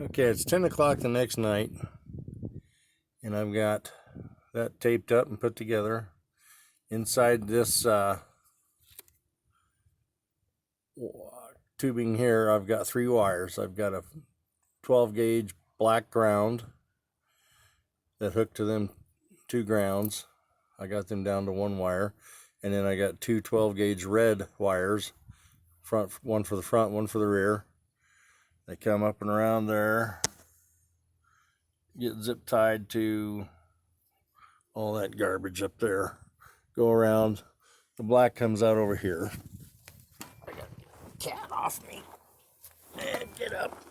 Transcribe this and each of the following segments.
Okay, it's 10 o'clock the next night, and I've got that taped up and put together. Inside this tubing here, I've got 3 wires. I've got a 12 gauge black ground that hooked to them 2 grounds. I got them down to 1 wire, and then I got 2 12 gauge red wires, one for the front, one for the rear. They come up and around there, get zip tied to all that garbage up there, go around. The black comes out over here. I got the cat off me. And get up.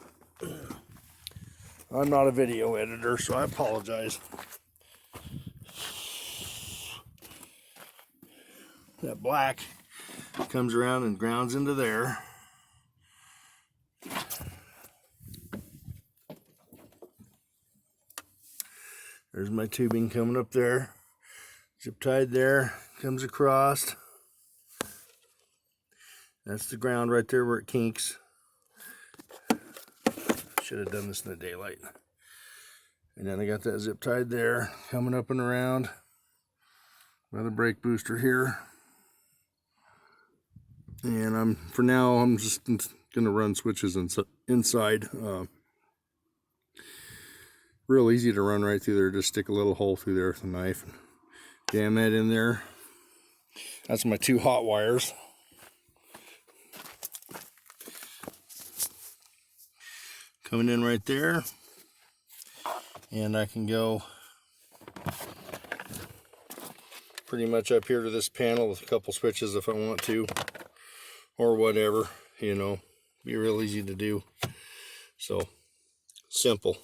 I'm not a video editor, so I apologize. That black comes around and grounds into there. There's my tubing coming up there. Zip tied there, comes across. That's the ground right there where it kinks. Should have done this in the daylight. And then I got that zip tied there, coming up and around by the brake booster here. And for now, I'm just gonna run switches inside. Real easy to run right through there. Just stick a little hole through there with a knife and jam that in there. That's my 2 hot wires. Coming in right there. And I can go pretty much up here to this panel with a couple switches if I want to, or whatever, you know, be real easy to do. So simple.